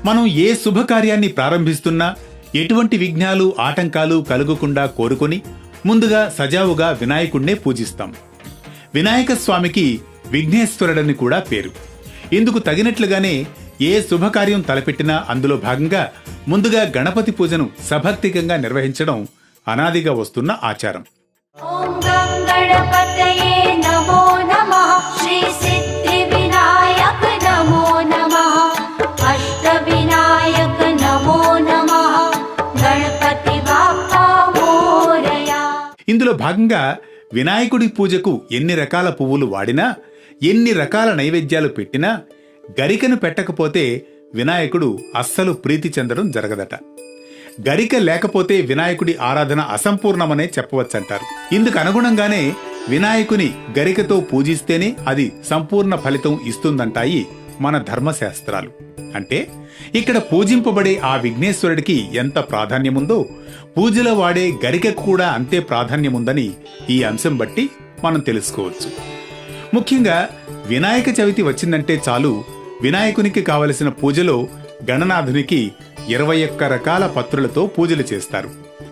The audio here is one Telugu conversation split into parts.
మనం ఏ శుభకార్యాన్ని ప్రారంభిస్తున్నా ఎటువంటి విఘ్నాలు ఆటంకాలు కలుగకుండా కోరుకొని ముందుగా సజావుగా వినాయకుడినే పూజిస్తాం. వినాయక స్వామికి విఘ్నేశ్వరుడని కూడా పేరు. ఇందుకు తగినట్లుగానే ఏ శుభకార్యం తలపెట్టినా అందులో భాగంగా ముందుగా గణపతి పూజను సభక్తికంగా నిర్వహించడం అనాదిగా వస్తున్న ఆచారం. ఓం గం గణపతయే నమో నమః. శ్రీ సిద్ధి వినాయక నమో నమః. అష్ట వినాయక నమో నమః. గణపతి బాప్పా మోరయా. ఇందులో భాగంగా వినాయకుడి పూజకు ఎన్ని రకాల పువ్వులు వాడినా, ఎన్ని రకాల నైవేద్యాలు పెట్టినా గరికను పెట్టకపోతే వినాయకుడు అస్సలు ప్రీతి చెందడం జరగదట. గరిక లేకపోతే వినాయకుడి ఆరాధన అసంపూర్ణమనే చెప్పవచ్చంటారు. ఇందుకు అనుగుణంగానే వినాయకుని గరికతో పూజిస్తేనే అది సంపూర్ణ ఫలితం ఇస్తుందంటాయి మన ధర్మశాస్త్రాలు. అంటే ఇక్కడ పూజింపబడే ఆ విఘ్నేశ్వరుడికి ఎంత ప్రాధాన్యముందో పూజలో వాడే గరికకు కూడా అంతే ప్రాధాన్యముందని ఈ అంశం బట్టి మనం తెలుసుకోవచ్చు. ముఖ్యంగా వినాయక చవితి వచ్చిందంటే చాలు వినాయకునికి కావలసిన పూజలో గణనాథునికి 21 రకాల పత్రులతో పూజలు చేస్తారు.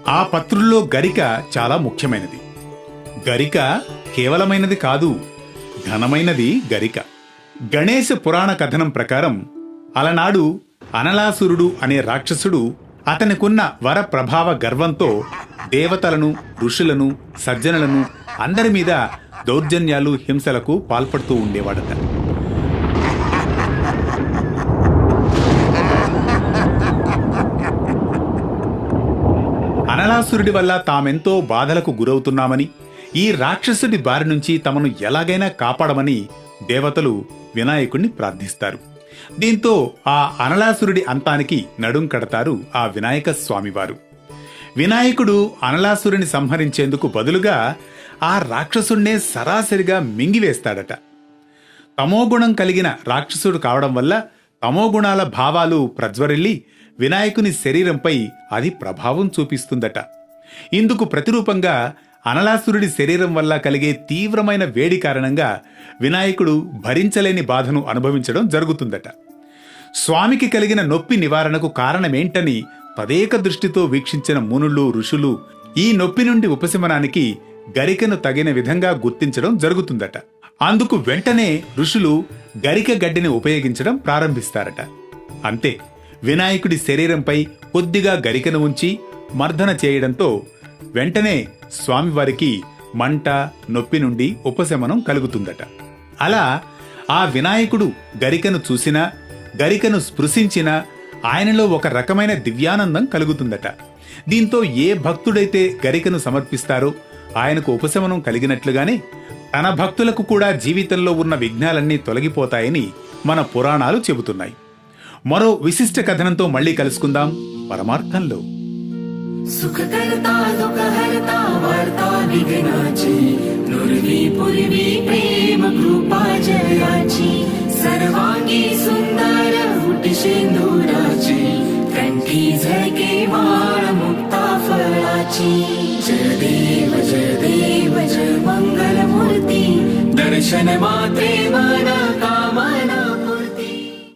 ఆ పత్రుల్లో గరిక చాలా ముఖ్యమైనది. గరిక కేవలమైనది కాదు, ఘనమైనది గరిక. గణేశ పురాణ కథనం ప్రకారం అలనాడు అనలాసురుడు అనే రాక్షసుడు అతనికున్న వర ప్రభావ గర్వంతో దేవతలను, ఋషులను, సజ్జనులను అందరి మీద దౌర్జన్యాలు, హింసలకు పాల్పడుతూ ఉండేవాడట. అనలాసురుడి వల్ల తామెంతో బాధలకు గురవుతున్నామని, ఈ రాక్షసుడి బారి నుంచి తమను ఎలాగైనా కాపాడమని దేవతలు వినాయకుణ్ణి ప్రార్థిస్తారు. దీంతో ఆ అనలాసురుడి అంతానికి నడుం కడతారు ఆ వినాయక స్వామివారు. వినాయకుడు అనలాసురుని సంహరించేందుకు బదులుగా ఆ రాక్షసుణ్ణే సరాసరిగా మింగివేస్తాడట. తమోగుణం కలిగిన రాక్షసుడు కావడం వల్ల తమోగుణాల భావాలు ప్రజ్వరిల్లి వినాయకుని శరీరంపై అది ప్రభావం చూపిస్తుందట. ఇందుకు ప్రతిరూపంగా అనలాసురుడి శరీరం వల్ల కలిగే తీవ్రమైన వేడి కారణంగా వినాయకుడు భరించలేని బాధను అనుభవించడం జరుగుతుందట. స్వామికి కలిగిన నొప్పి నివారణకు కారణమేంటని తదేక దృష్టితో వీక్షించిన మునులు, ఋషులు ఈ నొప్పి నుండి ఉపశమనానికి గరికను తగిన విధంగా గుర్తించడం జరుగుతుందట. అందుకు వెంటనే ఋషులు గరిక గడ్డిని ఉపయోగించడం ప్రారంభిస్తారట. అంతే, వినాయకుడి శరీరంపై కొద్దిగా గరికను ఉంచి మర్దన చేయడంతో వెంటనే స్వామివారికి మంట, నొప్పి నుండి ఉపశమనం కలుగుతుందట. అలా ఆ వినాయకుడు గరికను చూసినా, గరికను స్పృశించినా ఆయనలో ఒక రకమైన దివ్యానందం కలుగుతుందట. దీంతో ఏ భక్తుడైతే గరికను సమర్పిస్తారో ఆయనకు ఉపశమనం కలిగినట్లుగానే తన భక్తులకు కూడా జీవితంలో ఉన్న విఘ్నాలన్నీ తొలగిపోతాయని మన పురాణాలు చెబుతున్నాయి. మరో విశిష్ట కథనంతో మళ్ళీ కలుసుకుందాం పరమార్థంలో. सुखकर्ता दुःखहर्ता वार्ता विघ्नाची नुरवी पुरवी प्रेम कृपा जयाची सर्वांगी सुंदर उटी सिंदुराची कंठी झळके माळ मुक्ता फळाची जय देव जय देव जय मंगल मूर्ती दर्शन मात्रे मन